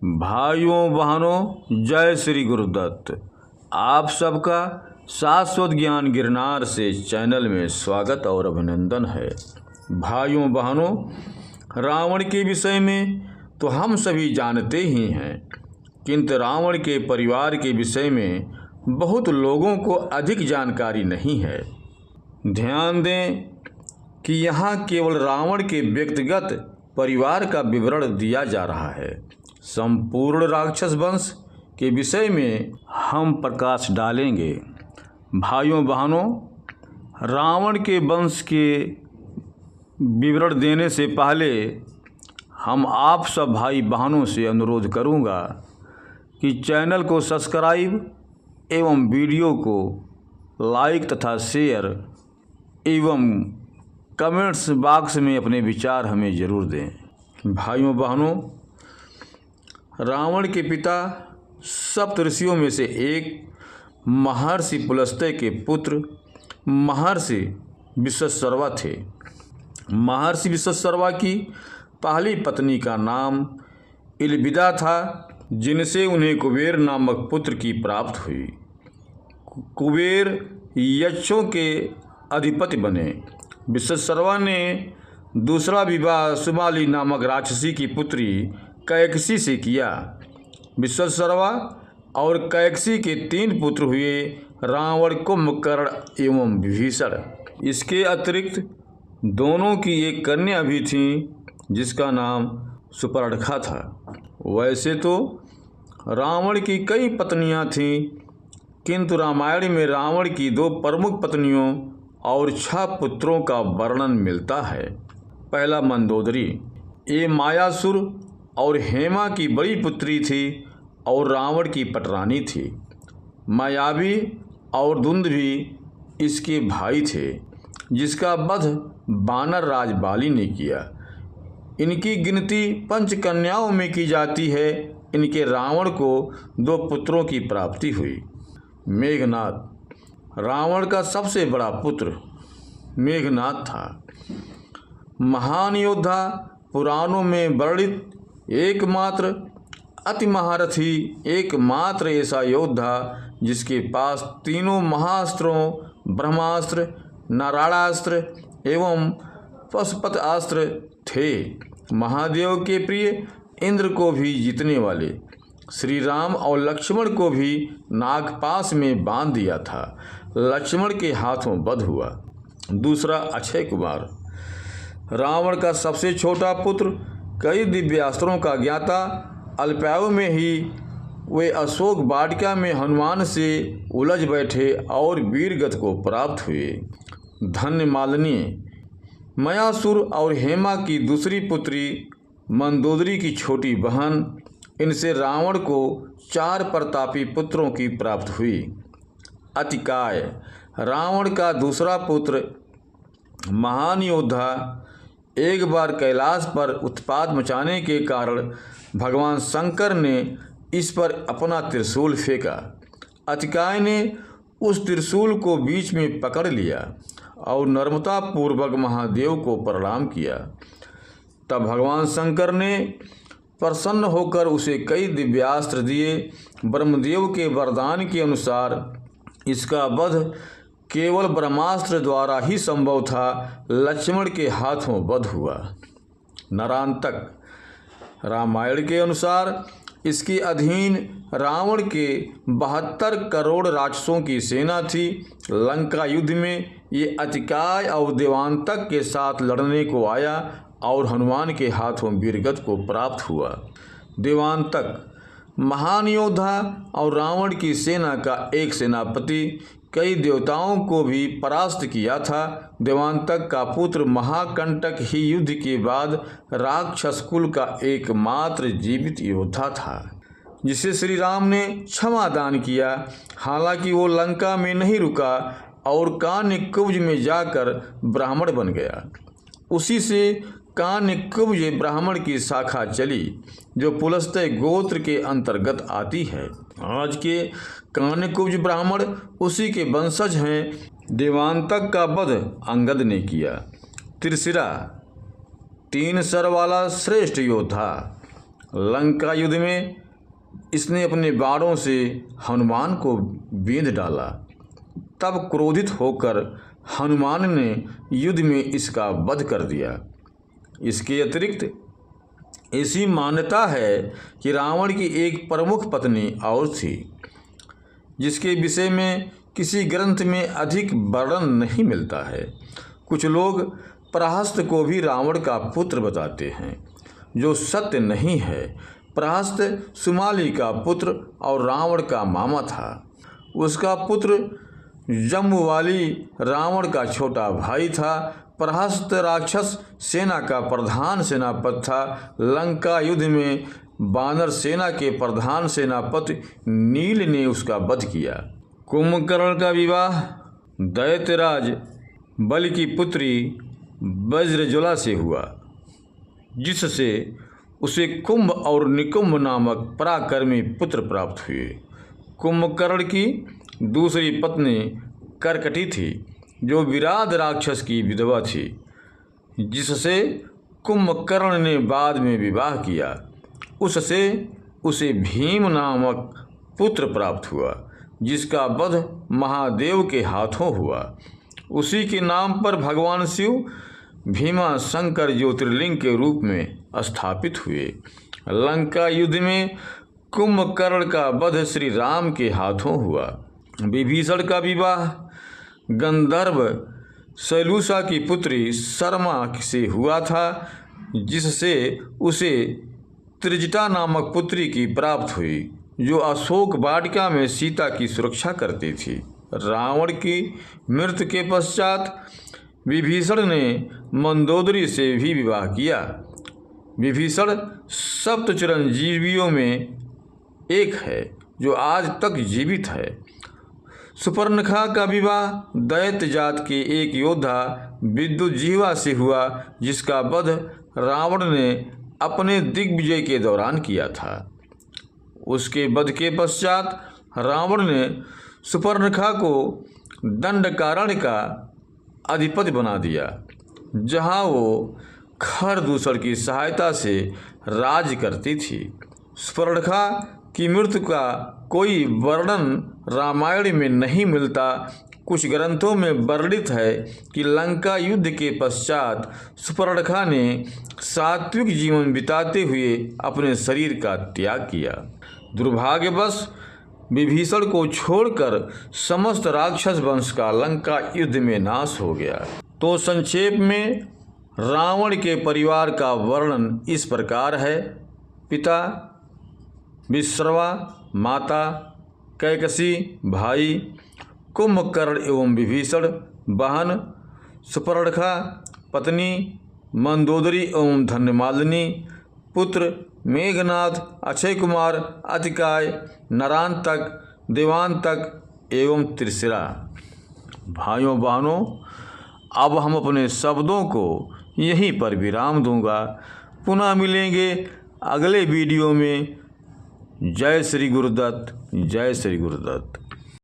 भाइयों बहनों, जय श्री गुरुदत्त। आप सबका शाश्वत ज्ञान गिरनार से चैनल में स्वागत और अभिनंदन है। भाइयों बहनों, रावण के विषय में तो हम सभी जानते ही हैं, किंतु रावण के परिवार के विषय में बहुत लोगों को अधिक जानकारी नहीं है। ध्यान दें कि यहाँ केवल रावण के व्यक्तिगत परिवार का विवरण दिया जा रहा है। संपूर्ण राक्षस वंश के विषय में हम प्रकाश डालेंगे। भाइयों बहनों, रावण के वंश के विवरण देने से पहले हम आप सब भाई बहनों से अनुरोध करूंगा कि चैनल को सब्सक्राइब एवं वीडियो को लाइक तथा शेयर एवं कमेंट्स बॉक्स में अपने विचार हमें ज़रूर दें। भाइयों बहनों, रावण के पिता सप्त ऋषियों में से एक महर्षि पुलस्त्य के पुत्र महर्षि विश्वशर्वा थे। महर्षि विश्वशर्वा की पहली पत्नी का नाम इलबिदा था, जिनसे उन्हें कुबेर नामक पुत्र की प्राप्त हुई। कुबेर यक्षों के अधिपति बने। विश्वशर्वा ने दूसरा विवाह सुमाली नामक राक्षसी की पुत्री कैकसी से किया। विश्वशर्वा और कैकसी के 3 पुत्र हुए, रावण, कुंभकर्ण एवं विभीषण। इसके अतिरिक्त दोनों की एक कन्या भी थी, जिसका नाम सुपर्णखा था। वैसे तो रावण की कई पत्नियां थीं, किंतु रामायण में रावण की 2 प्रमुख पत्नियों और 6 पुत्रों का वर्णन मिलता है। पहला मंदोदरी, ये मायासुर और हेमा की बड़ी पुत्री थी और रावण की पटरानी थी। मायावी और दुंदुभि इसके भाई थे, जिसका वध वानर राज बाली ने किया। इनकी गिनती 5 कन्याओं में की जाती है। इनके रावण को 2 पुत्रों की प्राप्ति हुई। मेघनाद, रावण का सबसे बड़ा पुत्र मेघनाद था। महान योद्धा, पुराणों में वर्णित एकमात्र अति महारथी, एकमात्र ऐसा योद्धा जिसके पास तीनों महाअस्त्रों ब्रह्मास्त्र, नारायणास्त्र एवं पशुपत अस्त्र थे। महादेव के प्रिय इंद्र को भी जीतने वाले श्री राम और लक्ष्मण को भी नागपाश में बांध दिया था। लक्ष्मण के हाथों वध हुआ। दूसरा अक्षय कुमार, रावण का सबसे छोटा पुत्र, कई दिव्यास्त्रों का ज्ञाता। अल्पायु में ही वे अशोक वाटिका में हनुमान से उलझ बैठे और वीरगति को प्राप्त हुए। धन्य मालिनी, मयासुर और हेमा की दूसरी पुत्री, मंदोदरी की छोटी बहन। इनसे रावण को 4 प्रतापी पुत्रों की प्राप्त हुई। अतिकाय, रावण का दूसरा पुत्र, महान योद्धा। एक बार कैलाश पर उत्पात मचाने के कारण भगवान शंकर ने इस पर अपना त्रिशूल फेंका। अतिकाय ने उस त्रिशूल को बीच में पकड़ लिया और नम्रता पूर्वक महादेव को प्रणाम किया। तब भगवान शंकर ने प्रसन्न होकर उसे कई दिव्यास्त्र दिए। ब्रह्मदेव के वरदान के अनुसार इसका वध केवल ब्रह्मास्त्र द्वारा ही संभव था। लक्ष्मण के हाथों वध हुआ। नरांतक, रामायण के अनुसार इसके अधीन रावण के 72 करोड़ राक्षसों की सेना थी। लंका युद्ध में ये अतिकाय और देवांतक के साथ लड़ने को आया और हनुमान के हाथों वीरगति को प्राप्त हुआ। देवांतक महान योद्धा और रावण की सेना का एक सेनापति, कई देवताओं को भी परास्त किया था। देवांतक का पुत्र महाकंटक ही युद्ध के बाद राक्षस कुल का एकमात्र जीवित योद्धा था, जिसे श्री राम ने क्षमा दान किया। हालांकि वो लंका में नहीं रुका और कान्यकुब्ज में जाकर ब्राह्मण बन गया। उसी से कान्यकुब्ज ब्राह्मण की शाखा चली, जो पुलस्त्य गोत्र के अंतर्गत आती है। आज के कान्यकुब्ज ब्राह्मण उसी के वंशज हैं। देवांतक का वध अंगद ने किया। त्रिशिरा, 3 सर वाला श्रेष्ठ योद्धा। लंका युद्ध में इसने अपने बाणों से हनुमान को बींध डाला। तब क्रोधित होकर हनुमान ने युद्ध में इसका वध कर दिया। इसके अतिरिक्त ऐसी मान्यता है कि रावण की एक प्रमुख पत्नी और थी, जिसके विषय में किसी ग्रंथ में अधिक वर्णन नहीं मिलता है। कुछ लोग प्रहस्त को भी रावण का पुत्र बताते हैं, जो सत्य नहीं है। प्रहस्त सुमाली का पुत्र और रावण का मामा था। उसका पुत्र जम्बुवाली रावण का छोटा भाई था। प्रहस्त राक्षस सेना का प्रधान सेनापति था। लंका युद्ध में वानर सेना के प्रधान सेनापति नील ने उसका वध किया। कुंभकर्ण का विवाह दैत्यराज बलि की पुत्री वज्रज्वाला से हुआ, जिससे उसे कुंभ और निकुंभ नामक पराक्रमी पुत्र प्राप्त हुए। कुंभकर्ण की दूसरी पत्नी करकटी थी, जो विराध राक्षस की विधवा थी, जिससे कुंभकर्ण ने बाद में विवाह किया। उससे उसे भीम नामक पुत्र प्राप्त हुआ, जिसका वध महादेव के हाथों हुआ। उसी के नाम पर भगवान शिव भीमा शंकर ज्योतिर्लिंग के रूप में स्थापित हुए। लंका युद्ध में कुंभकर्ण का वध श्री राम के हाथों हुआ। विभीषण का विवाह गंधर्व शैलूषा की पुत्री शर्मा से हुआ था, जिससे उसे त्रिजटा नामक पुत्री की प्राप्त हुई, जो अशोक वाटिका में सीता की सुरक्षा करती थी। रावण की मृत्यु के पश्चात विभीषण ने मंदोदरी से भी विवाह किया। विभीषण सप्त चिरंजीवियों में एक है, जो आज तक जीवित है। सुपर्णखा का विवाह दैत्य जात के एक योद्धा विद्युजीवा से हुआ, जिसका वध रावण ने अपने दिग्विजय के दौरान किया था। उसके वध के पश्चात रावण ने सुपर्णखा को दंडकारण्य का अधिपति बना दिया, जहां वो खरदूषण की सहायता से राज्य करती थी। सुपर्णखा की मृत्यु का कोई वर्णन रामायण में नहीं मिलता। कुछ ग्रंथों में वर्णित है कि लंका युद्ध के पश्चात सुपर्णखा ने सात्विक जीवन बिताते हुए अपने शरीर का त्याग किया। दुर्भाग्यवश विभीषण को छोड़कर समस्त राक्षस वंश का लंका युद्ध में नाश हो गया। तो संक्षेप में रावण के परिवार का वर्णन इस प्रकार है। पिता विश्रवा, माता कैकसी, भाई कुंभकर्ण एवं विभीषण, बहन सुपर्णखा, पत्नी मंदोदरी एवं धन्यमालिनी, पुत्र मेघनाद, अक्षय कुमार, अतिकाय, नरांतक, देवांतक एवं त्रिशिरा। भाइयों बहनों, अब हम अपने शब्दों को यहीं पर विराम दूंगा। पुनः मिलेंगे अगले वीडियो में। जय श्री गुरुदत्त, जय श्री गुरुदत्त।